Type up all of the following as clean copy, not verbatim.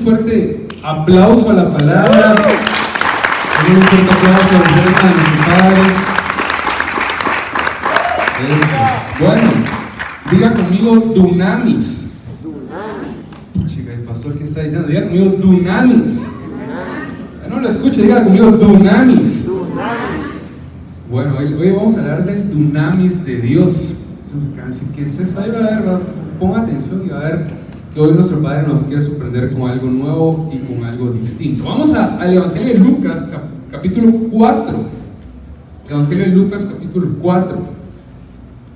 fuerte aplauso a la palabra. Un fuerte aplauso al Reino de nuestro Padre. Eso. Bueno, diga conmigo dunamis. Chica, el pastor, ¿qué está diciendo? Diga conmigo dunamis. No lo escucho, diga conmigo dunamis. Bueno, hoy vamos a hablar del dunamis de Dios. ¿Qué es eso? Ahí va a ver, ponga atención y va a ver que hoy nuestro Padre nos quiere sorprender con algo nuevo y con algo distinto. Vamos al Evangelio de Lucas, capítulo 4. Evangelio de Lucas, capítulo 4.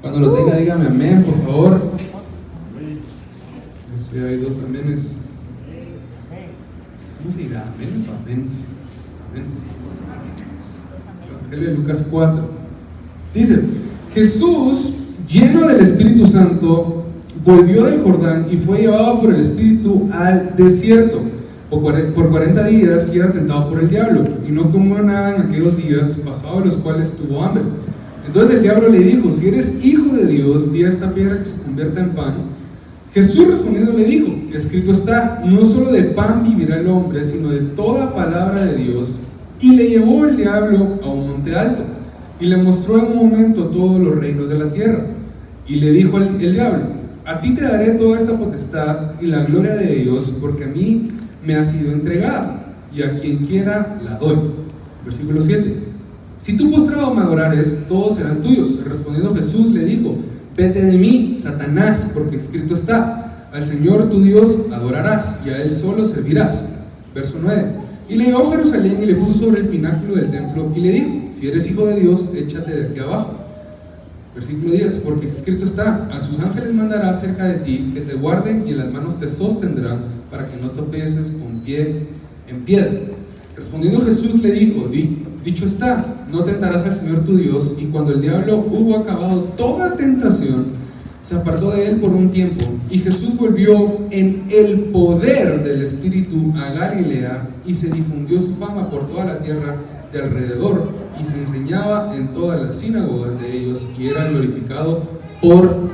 Cuando lo tenga, dígame amén, por favor. Eso, hay dos amenes. ¿Cómo se dirá? ¿Amenes o amenes? Evangelio de Lucas 4. Dice: Jesús, lleno del Espíritu Santo, volvió del Jordán y fue llevado por el Espíritu al desierto por 40 días y era tentado por el diablo, y no comió nada en aquellos días, pasados los cuales tuvo hambre. Entonces el diablo le dijo: si eres hijo de Dios, di a esta piedra que se convierta en pan. Jesús respondiendo le dijo: escrito está, no solo de pan vivirá el hombre, sino de toda palabra de Dios. Y le llevó el diablo a un monte alto y le mostró en un momento todos los reinos de la tierra. Y le dijo el diablo: a ti te daré toda esta potestad y la gloria de Dios, porque a mí me ha sido entregada, y a quien quiera la doy. Versículo 7. Si tú postrado me adorares, todos serán tuyos. Respondiendo Jesús le dijo: vete de mí, Satanás, porque escrito está, al Señor tu Dios adorarás, y a Él solo servirás. Verso 9. Y le llevó a Jerusalén y le puso sobre el pináculo del templo y le dijo: si eres hijo de Dios, échate de aquí abajo. Versículo 10. Porque escrito está: a sus ángeles mandará acerca de ti, que te guarden y en las manos te sostendrán, para que no tropieces con pie en piedra. Respondiendo Jesús le dijo: dicho está, no tentarás al Señor tu Dios. Y cuando el diablo hubo acabado toda tentación, se apartó de él por un tiempo, y Jesús volvió en el poder del Espíritu a Galilea, y se difundió su fama por toda la tierra de alrededor, y se enseñaba en todas las sinagogas de ellos, y era glorificado por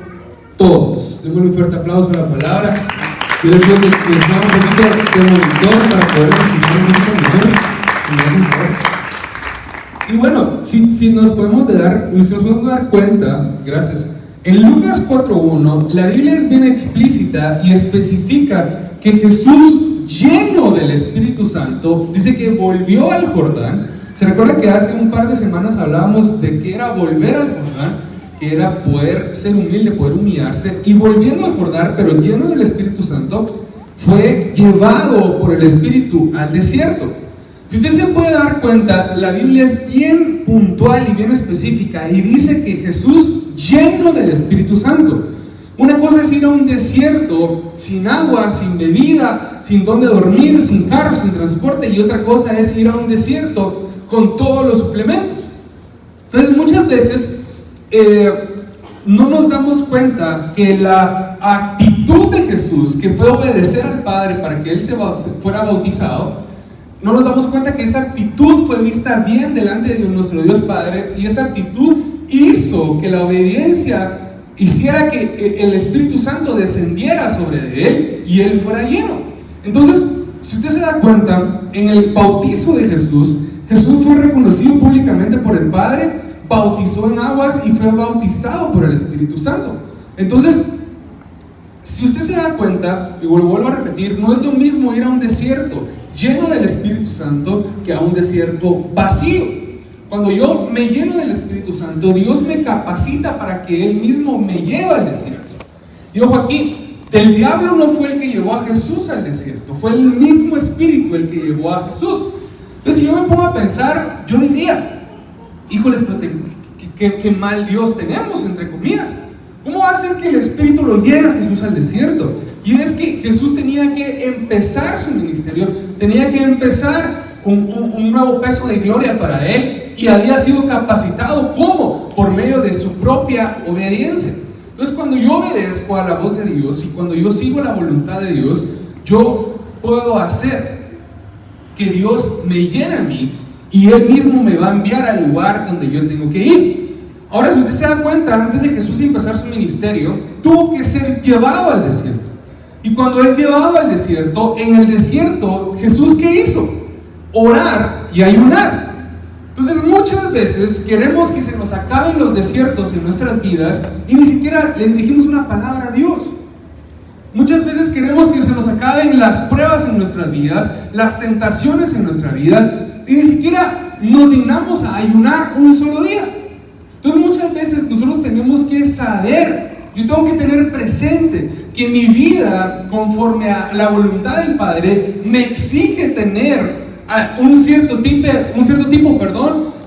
todos. Démosle un fuerte aplauso a la palabra. Yo le pido que les haga un poquito de monitor para poder escuchar un poquito mejor. Si me hacen favor. Y bueno, si nos podemos dar cuenta, gracias. En Lucas 4.1, la Biblia es bien explícita y especifica que Jesús, lleno del Espíritu Santo, dice que volvió al Jordán. ¿Se recuerda que hace un par de semanas hablábamos de que era volver al Jordán? Que era poder ser humilde, poder humillarse, y volviendo al Jordán, pero lleno del Espíritu Santo, fue llevado por el Espíritu al desierto. Si usted se puede dar cuenta, la Biblia es bien puntual y bien específica, y dice que Jesús, lleno del Espíritu Santo. Una cosa es ir a un desierto sin agua, sin bebida, sin dónde dormir, sin carro, sin transporte, y otra cosa es ir a un desierto con todos los suplementos. Entonces muchas veces no nos damos cuenta que la actitud de Jesús, que fue obedecer al Padre para que Él se fuera bautizado, no nos damos cuenta que esa actitud fue vista bien delante de Dios, nuestro Dios Padre, y esa actitud hizo que la obediencia hiciera que el Espíritu Santo descendiera sobre Él y Él fuera lleno. Entonces, si usted se da cuenta, en el bautizo de Jesús, Jesús fue reconocido públicamente por el Padre, bautizó en aguas y fue bautizado por el Espíritu Santo. Entonces, si usted se da cuenta, y vuelvo a repetir, no es lo mismo ir a un desierto lleno del Espíritu Santo que a un desierto vacío. Cuando yo me lleno del Espíritu Santo, Dios me capacita para que Él mismo me lleve al desierto. Y ojo aquí, el diablo no fue el que llevó a Jesús al desierto, fue el mismo Espíritu el que llevó a Jesús. Entonces, si yo me pongo a pensar, yo diría: híjoles, pero qué mal Dios tenemos, entre comillas. ¿Cómo va a ser que el Espíritu lo lleve a Jesús al desierto? Y es que Jesús tenía que empezar su ministerio, tenía que empezar un nuevo peso de gloria para Él, y había sido capacitado. ¿Cómo? Por medio de su propia obediencia. Entonces, cuando yo obedezco a la voz de Dios y cuando yo sigo la voluntad de Dios, yo puedo hacer que Dios me llene a mí, y Él mismo me va a enviar al lugar donde yo tengo que ir. Ahora, si usted se da cuenta, antes de Jesús empezar su ministerio, tuvo que ser llevado al desierto. Y cuando es llevado al desierto, en el desierto, Jesús, ¿qué hizo? Orar y ayunar. Entonces muchas veces queremos que se nos acaben los desiertos en nuestras vidas y ni siquiera le dirigimos una palabra a Dios. Muchas veces queremos que se nos acaben las pruebas en nuestras vidas, las tentaciones en nuestra vida, y ni siquiera nos dignamos a ayunar un solo día. Entonces muchas veces nosotros tenemos que saber, yo tengo que tener presente que mi vida, conforme a la voluntad del Padre, me exige tener un cierto tipo,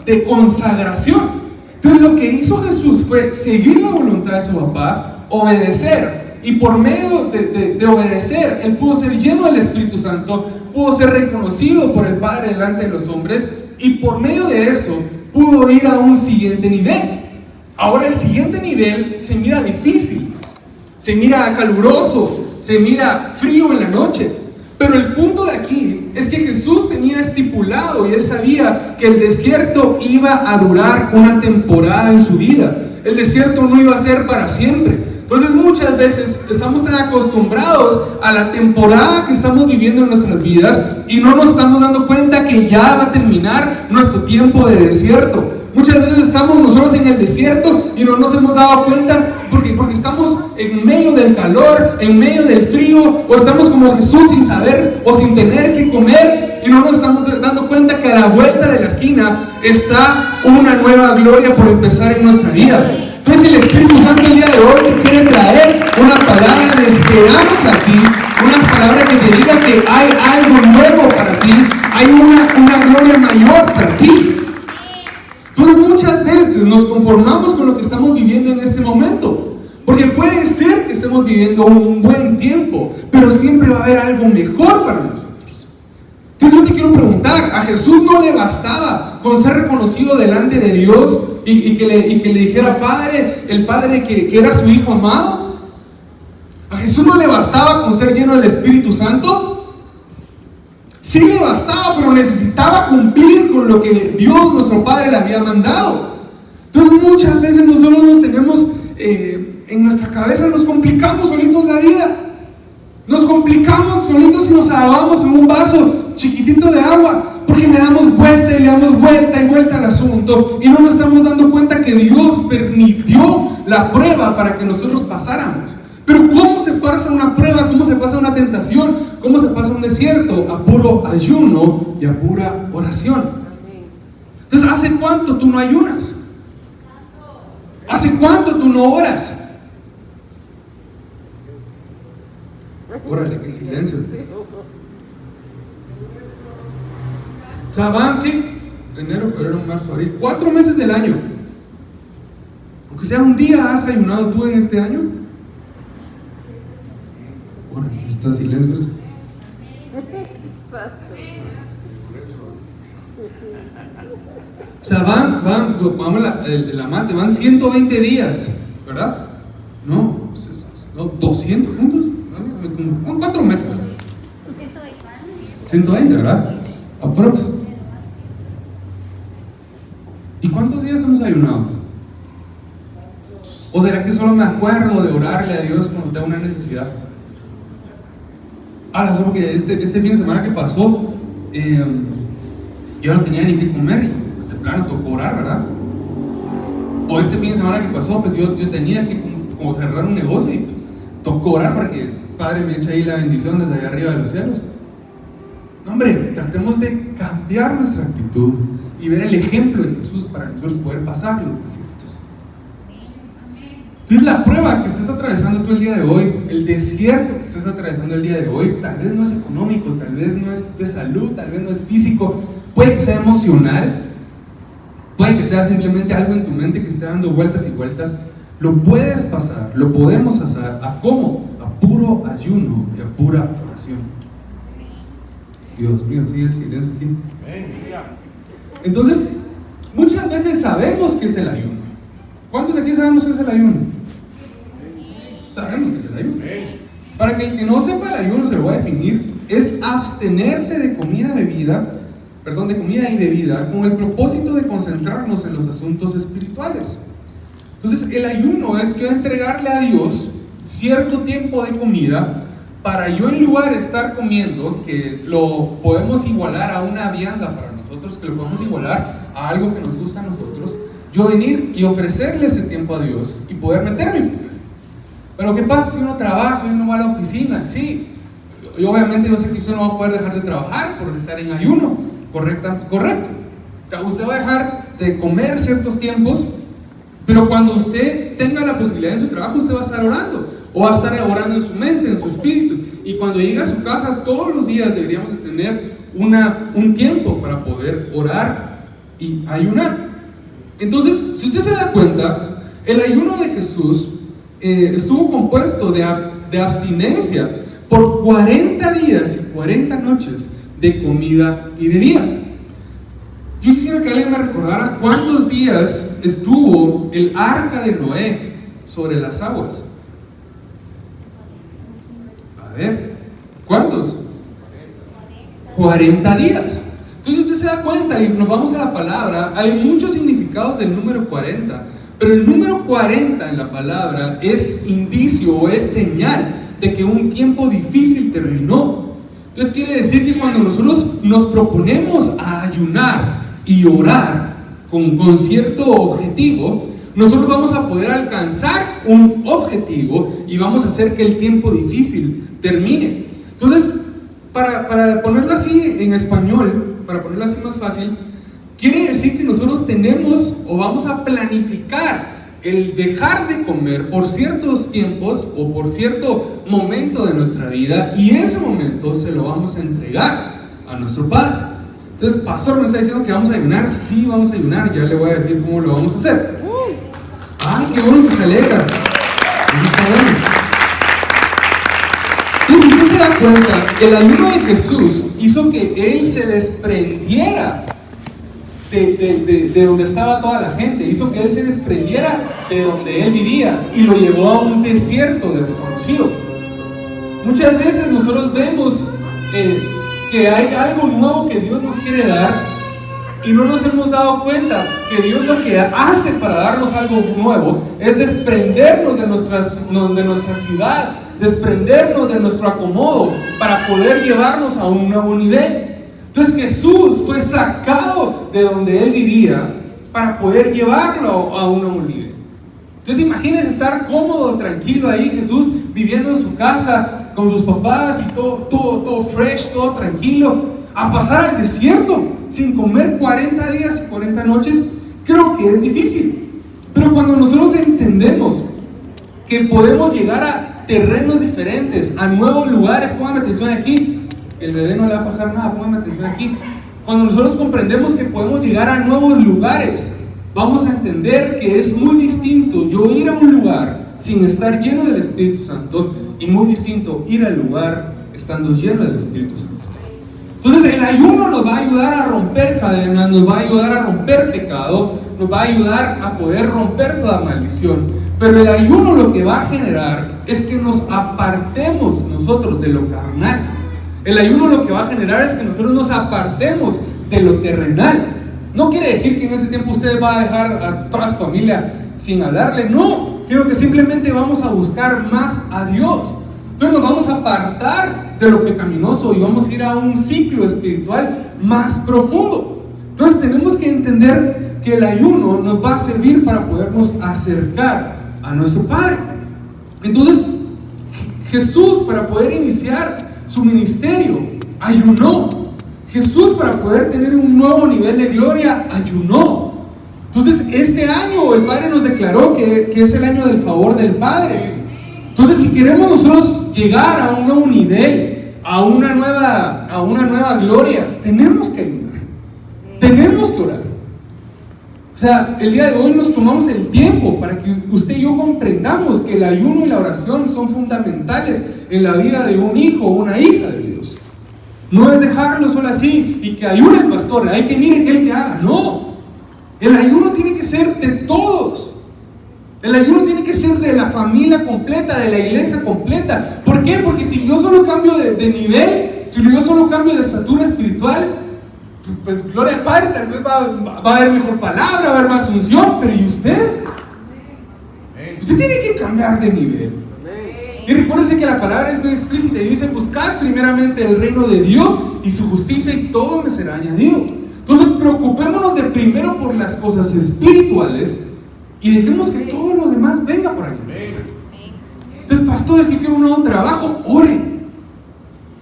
de consagración. Entonces lo que hizo Jesús fue seguir la voluntad de su papá, obedecer. Y por medio de obedecer, él pudo ser lleno del Espíritu Santo, pudo ser reconocido por el Padre delante de los hombres, y por medio de eso pudo ir a un siguiente nivel. Ahora el siguiente nivel se mira difícil, se mira caluroso, se mira frío en la noche. Pero el punto de aquí es que Jesús tenía estipulado y él sabía que el desierto iba a durar una temporada en su vida. El desierto no iba a ser para siempre. Entonces muchas veces estamos tan acostumbrados a la temporada que estamos viviendo en nuestras vidas y no nos estamos dando cuenta que ya va a terminar nuestro tiempo de desierto. Muchas veces estamos nosotros en el desierto y no nos hemos dado cuenta porque estamos en medio del calor, en medio del frío, o estamos como Jesús sin saber o sin tener que comer y no nos estamos dando cuenta que a la vuelta de la esquina está una nueva gloria por empezar en nuestra vida. Entonces el Espíritu Santo el día de hoy te quiere traer una palabra de esperanza a ti, una palabra que te diga que hay algo nuevo para ti, hay una gloria mayor para ti. Entonces muchas veces nos conformamos con lo que estamos viviendo en este momento, porque puede ser que estemos viviendo un buen tiempo, pero siempre va a haber algo mejor para nosotros. Entonces yo te quiero preguntar, ¿a Jesús no le bastaba con ser reconocido delante de Dios y que le dijera Padre, el Padre que era su Hijo amado? ¿A Jesús no le bastaba con ser lleno del Espíritu Santo? Sí le bastaba, pero necesitaba cumplir con lo que Dios, nuestro Padre, le había mandado. Entonces muchas veces nosotros nos tenemos, en nuestra cabeza nos complicamos solitos la vida. Nos complicamos solitos y nos ahogamos en un vaso chiquitito de agua, porque le damos vuelta y le damos vuelta y vuelta al asunto y no nos estamos dando cuenta que Dios permitió la prueba para que nosotros pasáramos. Pero ¿cómo se pasa una prueba? ¿Cómo se pasa una tentación? ¿Cómo se pasa un desierto? A puro ayuno y a pura oración. Entonces, ¿hace cuánto tú no ayunas? ¿Hace cuánto tú no oras? Órale, qué silencio. O sea, van, ¿qué? Enero, febrero, marzo, abril, 4 meses del año. Aunque sea un día, ¿has ayunado tú en este año? Órale, está silencio esto. O sea, vamos la mate, van 120 días, ¿verdad? No, 200, ¿cuántos? 4 meses. 120, ¿verdad? Aprox. ¿Y cuántos días hemos ayunado? ¿O será que solo me acuerdo de orarle a Dios cuando tengo una necesidad? Ahora, solo que este fin de semana que pasó, yo no tenía ni que comer y de plano tocó orar, ¿verdad? O este fin de semana que pasó, pues yo tenía que como cerrar un negocio y tocó orar para que el Padre me eche ahí la bendición desde allá arriba de los cielos. No, hombre, tratemos de cambiar nuestra actitud y ver el ejemplo de Jesús para nosotros poder pasar los desiertos. Entonces la prueba que estés atravesando tú el día de hoy, el desierto que estés atravesando el día de hoy, tal vez no es económico, tal vez no es de salud, tal vez no es físico, puede que sea emocional, puede que sea simplemente algo en tu mente que esté dando vueltas y vueltas. Lo puedes pasar, lo podemos hacer. ¿A cómo? A puro ayuno y a pura oración. Dios mío, sigue el silencio aquí. Entonces, muchas veces sabemos que es el ayuno. ¿Cuántos de aquí sabemos que es el ayuno? Sabemos que es el ayuno. Para que el que no sepa el ayuno, se lo voy a definir, es abstenerse de comida y bebida con el propósito de concentrarnos en los asuntos espirituales. Entonces el ayuno es que entregarle a Dios cierto tiempo de comida para yo, en lugar de estar comiendo, que lo podemos igualar a una vianda para nosotros, que lo podemos igualar a algo que nos gusta a nosotros, yo venir y ofrecerle ese tiempo a Dios y poder meterme. Pero ¿qué pasa si uno trabaja y uno va a la oficina? Sí, y obviamente yo sé que usted no va a poder dejar de trabajar por estar en ayuno, correcto. Usted va a dejar de comer ciertos tiempos, pero cuando usted tenga la posibilidad en su trabajo, usted va a estar orando, o va a estar orando en su mente, en su espíritu. Y cuando llegue a su casa, todos los días deberíamos de tener un tiempo para poder orar y ayunar. Entonces, si usted se da cuenta, el ayuno de Jesús estuvo compuesto de abstinencia por 40 días y 40 noches de comida y bebida. Yo quisiera que alguien me recordara cuántos días estuvo el arca de Noé sobre las aguas. A ver, ¿cuántos? 40 días. Entonces usted se da cuenta, y nos vamos a la palabra, hay muchos significados del número 40, pero el número 40 en la palabra es indicio o es señal de que un tiempo difícil terminó. Entonces quiere decir que cuando nosotros nos proponemos a ayunar y orar con cierto objetivo, nosotros vamos a poder alcanzar un objetivo y vamos a hacer que el tiempo difícil termine. Entonces, para ponerlo así en español, para ponerlo así más fácil, quiere decir que nosotros tenemos o vamos a planificar el dejar de comer por ciertos tiempos o por cierto momento de nuestra vida, y ese momento se lo vamos a entregar a nuestro Padre. Entonces, pastor, ¿me está diciendo que vamos a ayunar? Sí, vamos a ayunar, ya le voy a decir cómo lo vamos a hacer. ¡Ay, qué bueno que se alegra! Eso está bueno. Y si usted se da cuenta, el ayuno de Jesús hizo que Él se desprendiera de donde estaba toda la gente, hizo que Él se desprendiera de donde Él vivía y lo llevó a un desierto desconocido. Muchas veces nosotros vemos que hay algo nuevo que Dios nos quiere dar y no nos hemos dado cuenta que Dios lo que hace para darnos algo nuevo es desprendernos de nuestra ciudad, desprendernos de nuestro acomodo para poder llevarnos a un nuevo nivel. Entonces Jesús fue sacado de donde Él vivía para poder llevarlo a un nuevo nivel. Entonces imagínense estar cómodo, tranquilo ahí, Jesús viviendo en su casa con sus papás y todo fresh, todo tranquilo, a pasar al desierto sin comer 40 días y 40 noches. Creo que es difícil, pero cuando nosotros entendemos que podemos llegar a terrenos diferentes, a nuevos lugares, póngame atención aquí, que el bebé no le va a pasar nada, póngame atención aquí. Cuando nosotros comprendemos que podemos llegar a nuevos lugares, vamos a entender que es muy distinto yo ir a un lugar sin estar lleno del Espíritu Santo y muy distinto ir al lugar estando lleno del Espíritu Santo. Entonces el ayuno nos va a ayudar a romper cadenas, nos va a ayudar a romper pecado, nos va a ayudar a poder romper toda maldición. Pero el ayuno lo que va a generar es que nos apartemos nosotros de lo carnal. El ayuno lo que va a generar es que nosotros nos apartemos de lo terrenal. No quiere decir que en ese tiempo usted va a dejar a toda su familia sin hablarle, no, sino que simplemente vamos a buscar más a Dios. Entonces nos vamos a apartar de lo pecaminoso y vamos a ir a un ciclo espiritual más profundo. Entonces tenemos que entender que el ayuno nos va a servir para podernos acercar a nuestro Padre. Entonces Jesús, para poder iniciar su ministerio, ayunó. Jesús, para poder tener un nuevo nivel de gloria, ayunó. Entonces este año el Padre nos declaró que es el año del favor del Padre. Entonces si queremos nosotros llegar a un nuevo nivel, a una nueva gloria, tenemos que ayunar, tenemos que orar. O sea, el día de hoy nos tomamos el tiempo para que usted y yo comprendamos que el ayuno y la oración son fundamentales en la vida de un hijo o una hija de Dios. No es dejarlo solo así y que ayune el pastor, hay que mire que él que haga. No, el ayuno tiene que ser de todos. El ayuno tiene que ser de la familia completa, de la iglesia completa. ¿Por qué? Porque si yo solo cambio de nivel, si yo solo cambio de estatura espiritual, pues gloria al Padre, tal vez va a haber mejor palabra, va a haber más unción, pero ¿y usted? Usted tiene que cambiar de nivel. Y recuérdense que la palabra es muy explícita y dice: buscad primeramente el reino de Dios y su justicia, y todo me será añadido. Entonces preocupémonos de primero por las cosas espirituales y dejemos que todo lo demás venga por ahí. Entonces, pastores, que quiero un nuevo trabajo, ore.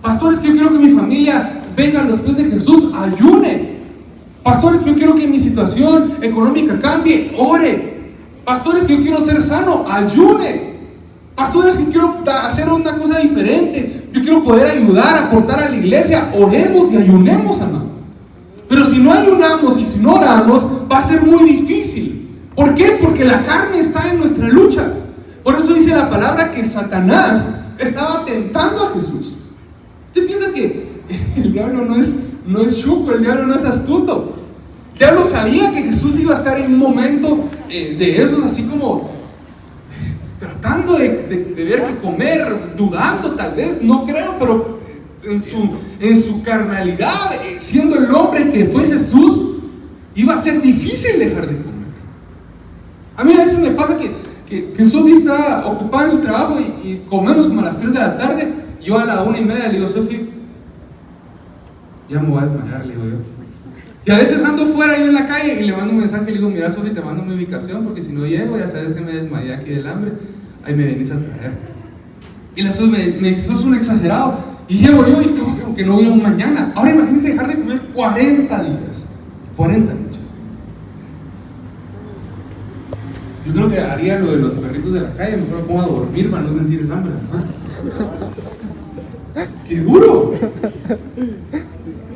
Pastores, que yo quiero que mi familia venga a los pies de Jesús, ayune. Pastores, que yo quiero que mi situación económica cambie, ore. Pastores, que yo quiero ser sano, ayune. Pastores, que quiero hacer una cosa diferente, yo quiero poder ayudar, aportar a la iglesia, oremos y ayunemos, amado. Pero si no ayunamos y si no oramos, va a ser muy difícil. ¿Por qué? Porque la carne está en nuestra lucha. Por eso dice la palabra que Satanás estaba tentando a Jesús. ¿Usted piensa que el diablo no es chuco, el diablo no es astuto? El diablo sabía que Jesús iba a estar en un momento de esos, así como tratando de ver qué comer, dudando tal vez, no creo, pero en su carnalidad, siendo el hombre que fue Jesús, iba a ser difícil dejar de comer. A mí a veces me pasa que Sofi está ocupada en su trabajo y comemos como a las 3 de la tarde. Yo a la 1:30 le digo: Sofi, ya me voy a desmayar, le digo yo. Y a veces ando fuera yo en la calle y le mando un mensaje y le digo: mira, Sofi, te mando mi ubicación porque si no llego, ya sabes que me desmayé aquí del hambre, ahí me venís a traer. Y la Sofi me dice: sos un exagerado. Y llego yo y como que no voy a un mañana. Ahora imagínense dejar de comer 40 días, 40 noches. Yo creo que haría lo de los perritos de la calle, mejor me pongo a dormir para no sentir el hambre, ¿no? ¡Qué duro!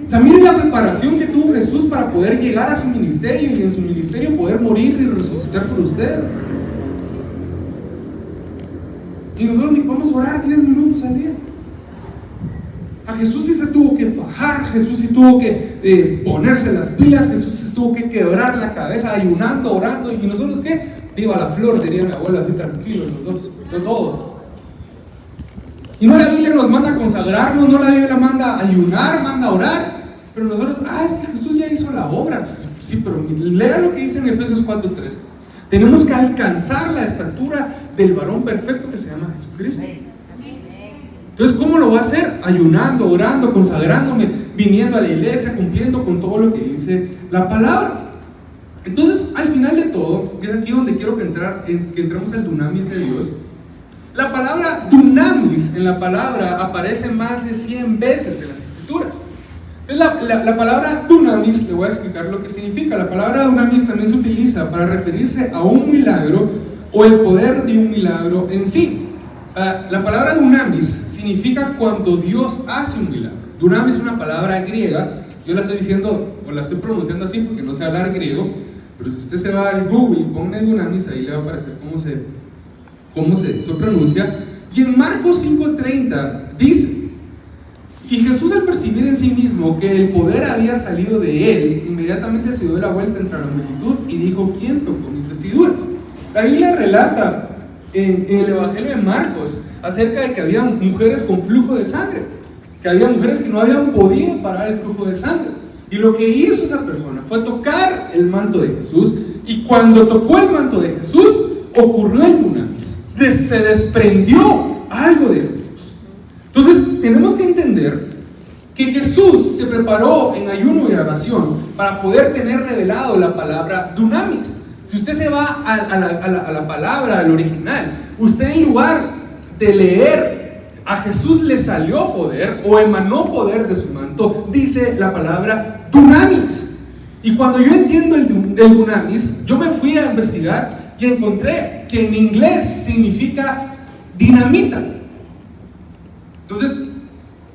O sea, miren la preparación que tuvo Jesús para poder llegar a su ministerio y en su ministerio poder morir y resucitar por usted. Y nosotros ni podemos orar 10 minutos al día. A Jesús sí se tuvo que fajar, Jesús sí tuvo que ponerse las pilas, Jesús sí tuvo que quebrar la cabeza ayunando, orando. ¿Y nosotros qué? Viva la flor, diría mi abuela, así tranquilos los dos, todos. Y no la Biblia nos manda a consagrarnos, no la Biblia manda a ayunar, manda a orar. Pero nosotros, es que Jesús ya hizo la obra. Sí, pero lea lo que dice en Efesios 4:3. Tenemos que alcanzar la estatura del varón perfecto que se llama Jesucristo. Entonces, ¿cómo lo voy a hacer? Ayunando, orando, consagrándome, viniendo a la iglesia, cumpliendo con todo lo que dice la palabra. Entonces, al final de todo, es aquí donde quiero que entremos al dunamis de Dios. La palabra dunamis en la palabra aparece más de 100 veces en las Escrituras. Entonces, la palabra dunamis, le voy a explicar lo que significa. La palabra dunamis también se utiliza para referirse a un milagro o el poder de un milagro en sí. O sea, la palabra dunamis significa cuando Dios hace un milagro. Dunamis es una palabra griega. Yo la estoy diciendo, o la estoy pronunciando así porque no sé hablar griego, pero si usted se va al Google y pone dunamis, ahí le va a aparecer cómo se pronuncia. Y en Marcos 5:30 dice: y Jesús, al percibir en sí mismo que el poder había salido de él, inmediatamente se dio la vuelta entre la multitud y dijo: ¿quién tocó mis vestiduras? La Biblia relata en el Evangelio de Marcos acerca de que había mujeres con flujo de sangre, que había mujeres que no habían podido parar el flujo de sangre. Y lo que hizo esa persona fue tocar el manto de Jesús, y cuando tocó el manto de Jesús, ocurrió el dunamis, se desprendió algo de Jesús. Entonces tenemos que entender que Jesús se preparó en ayuno y oración para poder tener revelado la palabra dunamis. Si usted se va a la palabra, al original, usted en lugar de leer a Jesús le salió poder o emanó poder de su manto, dice la palabra dunamis. Y cuando yo entiendo el dunamis, yo me fui a investigar y encontré que en inglés significa dinamita. Entonces,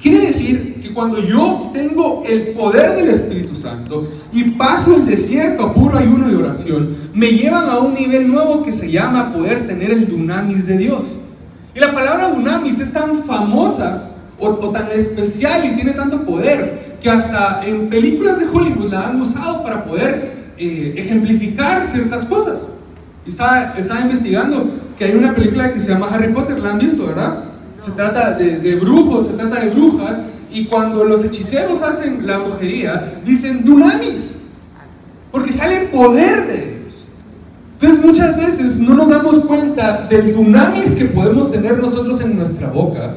quiere decir que cuando yo tengo el poder del Espíritu Santo y paso el desierto a puro ayuno y oración, me llevan a un nivel nuevo que se llama poder tener el dunamis de Dios. Y la palabra dunamis es tan famosa o tan especial y tiene tanto poder que hasta en películas de Hollywood la han usado para poder ejemplificar ciertas cosas. Estaba investigando que hay una película que se llama Harry Potter, ¿la han visto, verdad? Se trata de brujos, se trata de brujas, y cuando los hechiceros hacen la brujería, dicen dunamis, porque sale poder de Dios. Entonces Entonces muchas veces no nos damos cuenta del dunamis que podemos tener nosotros en nuestra boca,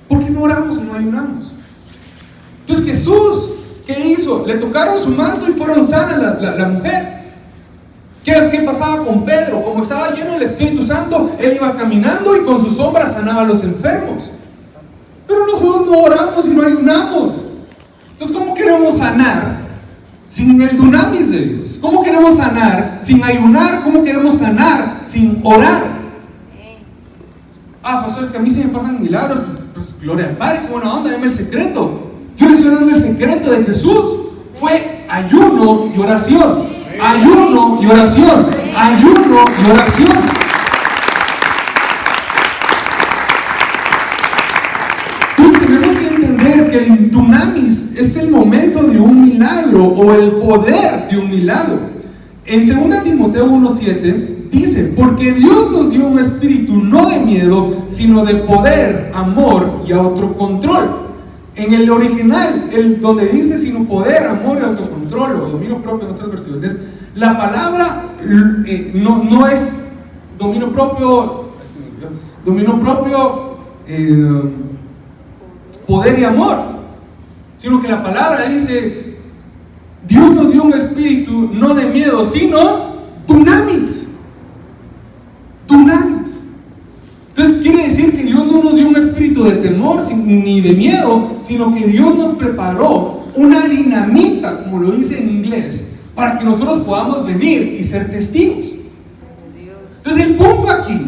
porque no oramos y no ayunamos. Entonces Jesús, ¿qué hizo? Le tocaron su manto y fueron sanas la mujer. ¿Qué pasaba con Pedro? Como estaba lleno del Espíritu Santo, él iba caminando y con sus sombras sanaba a los enfermos. Pero nosotros no oramos y no ayunamos. Entonces, ¿cómo queremos sanar sin el dunamis de Dios? ¿Cómo queremos sanar sin ayunar? ¿Cómo queremos sanar sin orar? Pastor, es que a mí se me pasan milagros. Pues gloria al Padre, qué buena onda, dame el secreto. Yo le estoy dando el secreto de Jesús. Fue ayuno y oración. Ayuno y oración. Ayuno y oración. Entonces tenemos que entender que el dunamis es el momento de un milagro o el poder de un milagro. En 2 Timoteo 1:7 dice: porque Dios nos dio un espíritu no de miedo, sino de poder, amor y autocontrol. En el original, donde dice sino poder, amor y autocontrol, o dominio propio en otras versiones, la palabra no es dominio propio, poder y amor, sino que la palabra dice: Dios nos dio un espíritu no de miedo, sino dunamis. Dunamis. Entonces quiere decir que Dios no nos dio un espíritu de temor ni de miedo, sino que Dios nos preparó una dinamita, como lo dice en inglés, para que nosotros podamos venir y ser testigos. Entonces el punto aquí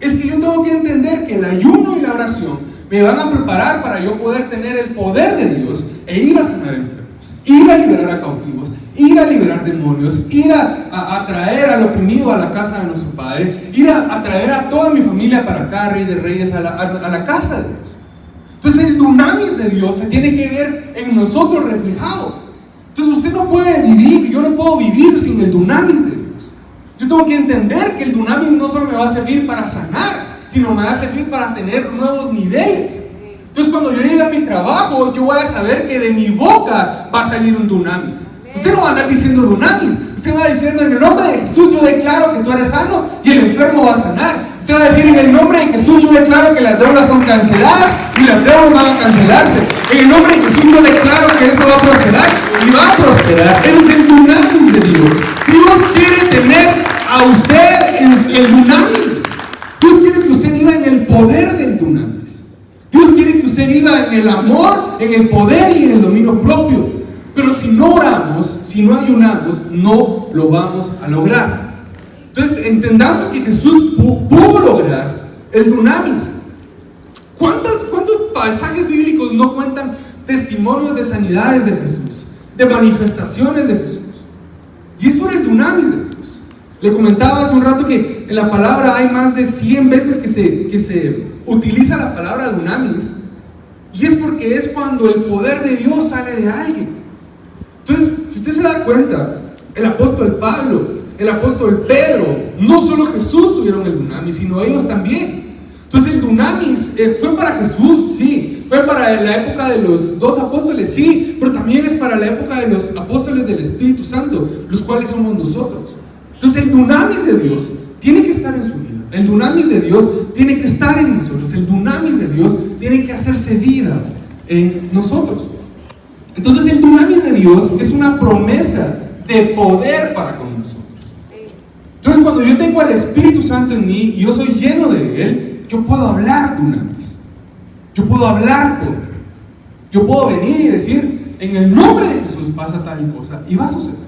es que yo tengo que entender que el ayuno y la oración me van a preparar para yo poder tener el poder de Dios e ir a sanar enfermos, ir a liberar a cautivos, ir a liberar demonios, ir a traer al oprimido a la casa de nuestro Padre, ir a traer a toda mi familia para acá, Rey de Reyes, a la casa de Dios. Entonces el dunamis de Dios se tiene que ver en nosotros reflejado. Entonces usted no puede vivir, yo no puedo vivir sin el dunamis de Dios. Yo tengo que entender que el dunamis no solo me va a servir para sanar, sino me va a servir para tener nuevos niveles. Entonces cuando yo llegue a mi trabajo, yo voy a saber que de mi boca va a salir un dunamis. Usted no va a andar diciendo dunamis, usted va diciendo: en el nombre de Jesús yo declaro que tú eres sano y el enfermo va a sanar. Usted va a decir: en el nombre de Jesús yo declaro que las deudas son canceladas y las deudas van a cancelarse. En el nombre de Jesús yo declaro que esto va a prosperar y va a prosperar. Ese es el dunamis de Dios. Dios quiere tener a usted el dunamis. Dios quiere que usted viva en el poder del dunamis. Dios quiere que usted viva en el amor, en el poder y en el dominio propio. Pero si no oramos, si no ayunamos, no lo vamos a lograr. Entonces entendamos que Jesús pudo lograr el dunamis. ¿Cuántos pasajes bíblicos no cuentan testimonios de sanidades de Jesús, de manifestaciones de Jesús? Y eso era el dunamis de Jesús. Le comentaba hace un rato que en la palabra hay más de 100 veces que se utiliza la palabra dunamis, y es porque es cuando el poder de Dios sale de alguien. Entonces, si usted se da cuenta, el apóstol Pablo, el apóstol Pedro, no solo Jesús tuvieron el dunamis, sino ellos también. Entonces el dunamis fue para Jesús, sí, fue para la época de los 2 apóstoles, sí, pero también es para la época de los apóstoles del Espíritu Santo, los cuales somos nosotros. Entonces el dunamis de Dios tiene que estar en su vida, el dunamis de Dios tiene que estar en nosotros, el dunamis de Dios tiene que hacerse vida en nosotros. Entonces el dunamis de Dios es una promesa de poder para con nosotros. Entonces cuando yo tengo al Espíritu Santo en mí y yo soy lleno de Él, yo puedo hablar dunamis, yo puedo hablar poder, yo puedo venir y decir: en el nombre de Jesús pasa tal cosa, y va a suceder.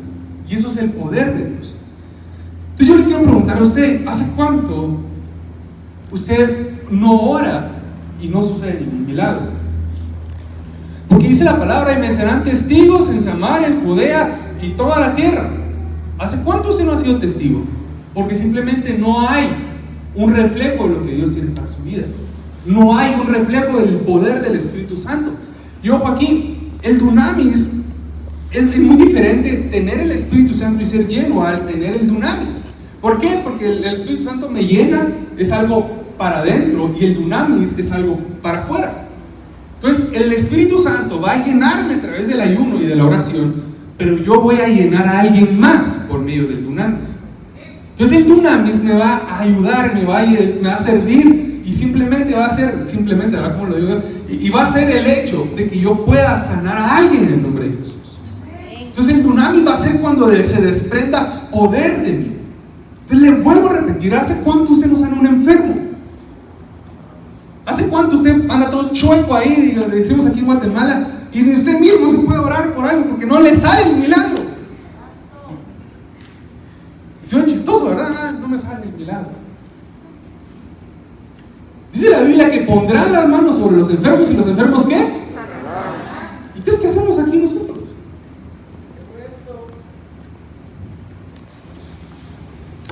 Y eso es el poder de Dios. Entonces yo le quiero preguntar a usted: ¿hace cuánto usted no ora y no sucede ningún milagro? Porque dice la palabra: y me serán testigos en Samaria, en Judea y toda la tierra. ¿Hace cuánto usted no ha sido testigo? Porque simplemente no hay un reflejo de lo que Dios tiene para su vida. No hay un reflejo del poder del Espíritu Santo. Y ojo aquí, el dunamis es muy diferente tener el Espíritu Santo y ser lleno al tener el dunamis. ¿Por qué? Porque el Espíritu Santo me llena, es algo para adentro, y el dunamis es algo para afuera. Entonces el Espíritu Santo va a llenarme a través del ayuno y de la oración, pero yo voy a llenar a alguien más por medio del dunamis. Entonces el dunamis me va a ayudar, me va a servir y simplemente va a ser, ¿verdad? Como lo digo, y va a ser el hecho de que yo pueda sanar a alguien en el nombre de Jesús. Entonces el dunamis va a ser cuando se desprenda poder de mí. Entonces le vuelvo a repetir, ¿hace cuánto usted no sana a un enfermo? ¿Hace cuánto usted anda todo chueco ahí, decimos aquí en Guatemala, y usted mismo se puede orar por algo porque no le sale el milagro? Es chistoso, ¿verdad? No me sale el milagro. Dice la Biblia que pondrán las manos sobre los enfermos y los enfermos ¿qué? ¿Y entonces qué hacemos aquí nosotros?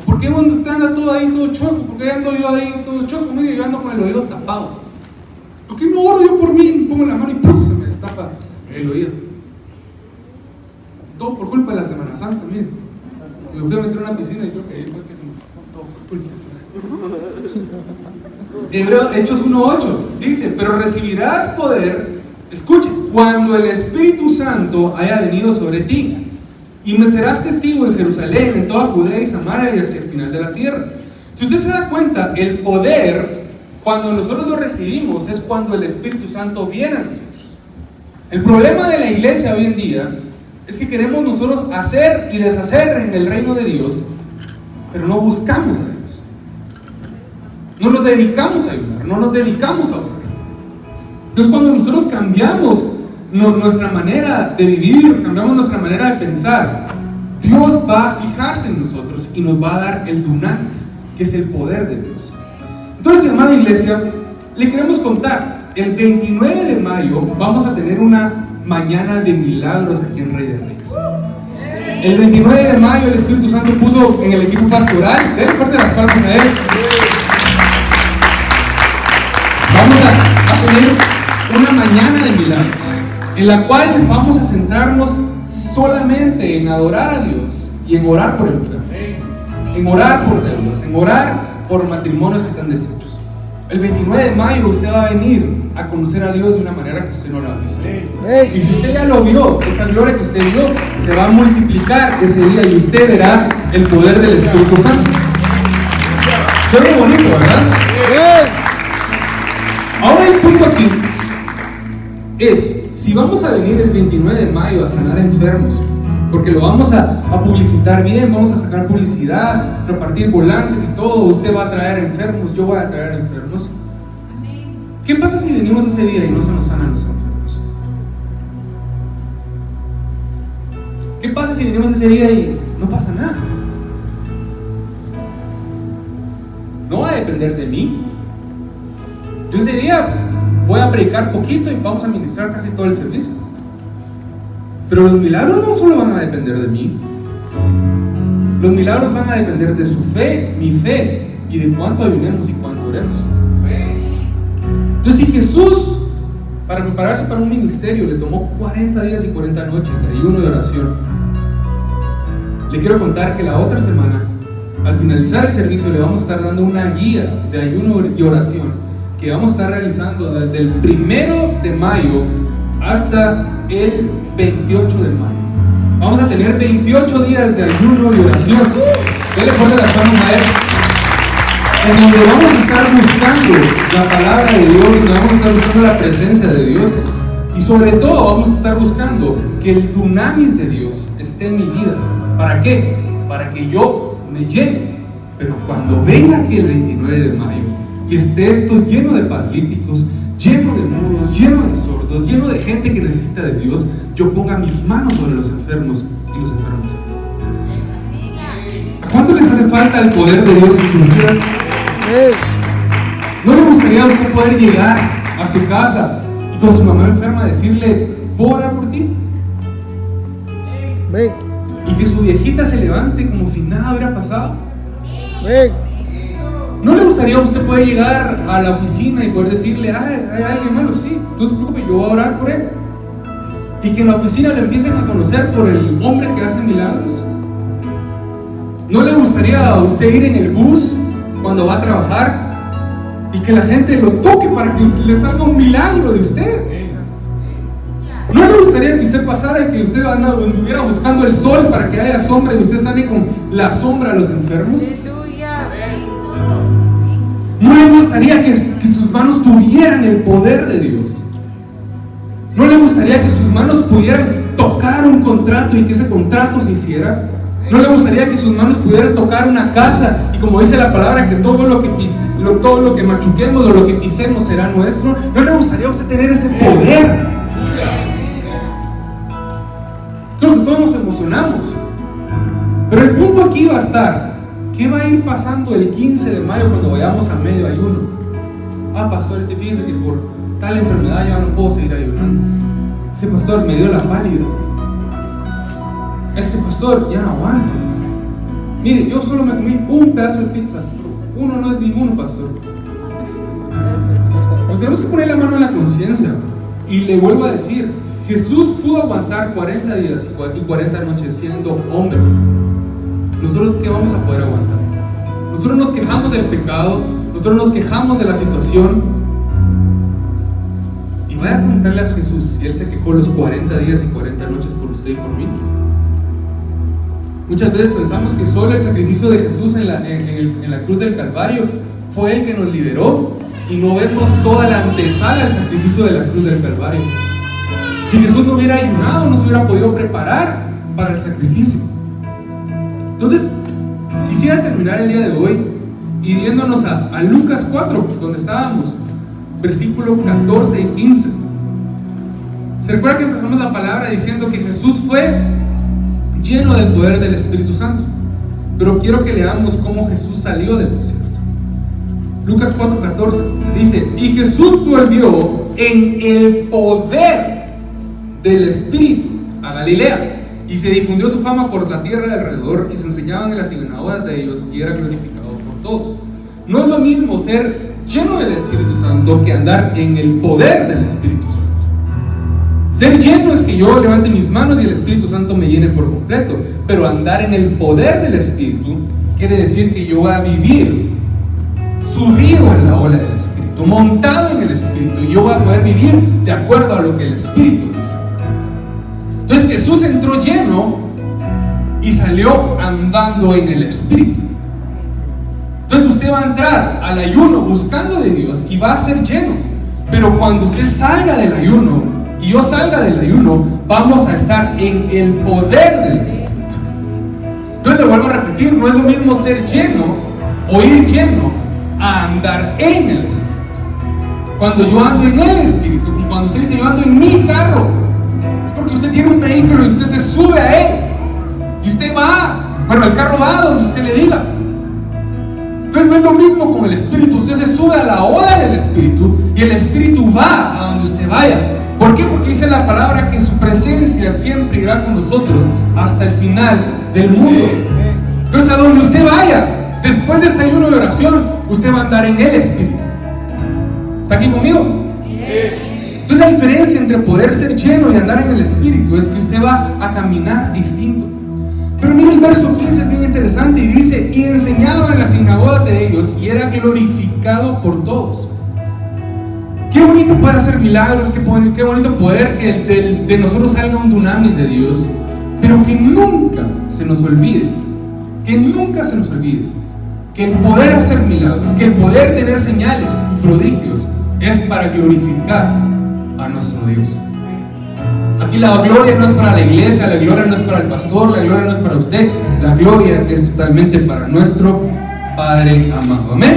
¿Por qué donde usted anda todo ahí, todo chueco? ¿Por qué ando yo ahí todo chueco? Mire, yo ando con el oído tapado. ¿Por qué no oro yo por mí? Me pongo la mano y ¡pum! Se me destapa el oído. Todo por culpa de la Semana Santa, mire. Me fui a meter en una piscina y creo que ahí fue que todo por culpa. Hechos 1:8 dice: pero recibirás poder, escuche, cuando el Espíritu Santo haya venido sobre ti, y me serás testigo en Jerusalén, en toda Judea y Samaria y hacia el final de la tierra. Si usted se da cuenta, el poder, cuando nosotros lo recibimos, es cuando el Espíritu Santo viene a nosotros. El problema de la iglesia hoy en día es que queremos nosotros hacer y deshacer en el reino de Dios, pero no buscamos a Dios. No nos dedicamos a ayudar, no nos dedicamos a orar. Entonces cuando nosotros cambiamos nuestra manera de vivir, cambiamos nuestra manera de pensar, Dios va a fijarse en nosotros y nos va a dar el dunamis, que es el poder de Dios. Entonces, amada iglesia, le queremos contar, el 29 de mayo vamos a tener una mañana de milagros aquí en Rey de Reyes. El 29 de mayo el Espíritu Santo puso en el equipo pastoral, denle fuerte las palmas a él. Vamos a tener una mañana de milagros, en la cual vamos a centrarnos solamente en adorar a Dios y en orar por enfermos, en orar por deudas, en orar por matrimonios que están deshechos. El 29 de mayo usted va a venir a conocer a Dios de una manera que usted no lo ha visto. Y si usted ya lo vio, esa gloria que usted vio se va a multiplicar ese día y usted verá el poder del Espíritu Santo. Se ve bonito, ¿verdad? Ahora el punto aquí es, si vamos a venir el 29 de mayo a sanar enfermos, porque lo vamos a publicitar bien, vamos a sacar publicidad, repartir volantes y todo, usted va a traer enfermos, yo voy a traer enfermos. ¿Qué pasa si venimos ese día y no se nos sanan los enfermos? ¿Qué pasa si venimos ese día y no pasa nada? No va a depender de mí. Yo ese día voy a predicar poquito y vamos a ministrar casi todo el servicio. Pero los milagros no solo van a depender de mí. Los milagros van a depender de su fe, mi fe, y de cuánto ayunemos y cuánto oremos. Entonces, si Jesús, para prepararse para un ministerio, le tomó 40 días y 40 noches de ayuno y oración, le quiero contar que la otra semana, al finalizar el servicio, le vamos a estar dando una guía de ayuno y oración que vamos a estar realizando desde el 1 de mayo hasta el 28 de mayo. Vamos a tener 28 días de ayuno y oración. Denle fuerte las manos a él, en donde vamos a estar buscando la palabra de Dios, donde vamos a estar buscando la presencia de Dios, y sobre todo vamos a estar buscando que el dunamis de Dios esté en mi vida. ¿Para qué? Para que yo me llene. Pero cuando venga aquí el 29 de mayo y esté esto lleno de paralíticos, lleno de mudos, lleno de sordos, lleno de gente que necesita de Dios, yo ponga mis manos sobre los enfermos y los enfermos. ¿A cuánto les hace falta el poder de Dios en su vida? ¿No le gustaría a usted poder llegar a su casa y con su mamá enferma decirle, ¿puedo orar por ti? Y que su viejita se levante como si nada hubiera pasado? ¿No le gustaría a usted poder llegar a la oficina y poder decirle, hay alguien malo? Sí, no se preocupe, yo voy a orar por él. Y que en la oficina le empiecen a conocer por el hombre que hace milagros. ¿No le gustaría a usted ir en el bus cuando va a trabajar y que la gente lo toque para que le salga un milagro de usted? ¿No le gustaría gustaría que usted pasara y que usted anduviera buscando el sol para que haya sombra y usted sale con la sombra a los enfermos? ¿No le gustaría que sus manos tuvieran el poder de Dios? ¿No le gustaría que sus manos pudieran tocar un contrato y que ese contrato se hiciera? ¿No le gustaría que sus manos pudieran tocar una casa y, como dice la palabra, que todo lo que machuquemos o lo que pisemos será nuestro? ¿No le gustaría a usted tener ese poder? Creo que todos nos emocionamos, pero el punto aquí va a estar: ¿qué va a ir pasando el 15 de mayo cuando vayamos a medio ayuno? Pastor, es que fíjese que por tal enfermedad ya no puedo seguir ayunando. Ese pastor me dio la pálida. Es que, pastor, ya no aguanto. Mire, yo solo me comí un pedazo de pizza. Uno no es ninguno, pastor. Pero tenemos que poner la mano en la conciencia. Y le vuelvo a decir, Jesús pudo aguantar 40 días y 40 noches siendo hombre. ¿Nosotros qué vamos a poder aguantar? Nosotros nos quejamos del pecado, nosotros nos quejamos de la situación. Y vaya a preguntarle a Jesús si Él se quejó los 40 días y 40 noches por usted y por mí. Muchas veces pensamos que solo el sacrificio de Jesús en la cruz del Calvario fue el que nos liberó, y no vemos toda la antesala del sacrificio de la cruz del Calvario. Si Jesús no hubiera ayunado, no se hubiera podido preparar para el sacrificio. Entonces, quisiera terminar el día de hoy yéndonos a Lucas 4, donde estábamos, versículo 14 y 15. ¿Se recuerda que empezamos la palabra diciendo que Jesús fue lleno del poder del Espíritu Santo? Pero quiero que leamos cómo Jesús salió del desierto. Lucas 4:14 dice: y Jesús volvió en el poder del Espíritu a Galilea, y se difundió su fama por la tierra de alrededor, y se enseñaban en las sinagogas de ellos, y era glorificado por todos. No es lo mismo ser lleno del Espíritu Santo que andar en el poder del Espíritu Santo. Ser lleno es que yo levante mis manos y el Espíritu Santo me llene por completo, pero andar en el poder del Espíritu quiere decir que yo voy a vivir subido en la ola del Espíritu, montado en el Espíritu, y yo voy a poder vivir de acuerdo a lo que el Espíritu dice. Entonces Jesús entró lleno y salió andando en el Espíritu. Entonces usted va a entrar al ayuno buscando de Dios y va a ser lleno, pero cuando usted salga del ayuno y yo salga del ayuno, vamos a estar en el poder del Espíritu. Entonces le vuelvo a repetir, no es lo mismo ser lleno o ir lleno a andar en el Espíritu. Cuando yo ando en el Espíritu, como cuando usted dice yo ando en mi carro, es porque usted tiene un vehículo y usted se sube a él y usted va, el carro va a donde usted le diga. Entonces no es lo mismo con el Espíritu. Usted se sube a la ola del Espíritu y el Espíritu va a donde usted vaya. ¿Por qué? Porque dice la palabra que su presencia siempre irá con nosotros hasta el final del mundo. Entonces a donde usted vaya, después de este ayuno de oración, usted va a andar en el Espíritu. ¿Está aquí conmigo? Entonces la diferencia entre poder ser lleno y andar en el Espíritu es que usted va a caminar distinto. Pero mire el verso 15, es bien interesante, y dice: y enseñaba en la sinagoga de ellos, y era glorificado por todos. Qué bonito poder hacer milagros, qué bonito poder que de nosotros salga un dunamis de Dios, pero que nunca se nos olvide, que el poder hacer milagros, que el poder tener señales y prodigios es para glorificar a nuestro Dios. Aquí la gloria no es para la iglesia, la gloria no es para el pastor, la gloria no es para usted, la gloria es totalmente para nuestro Padre amado. Amén.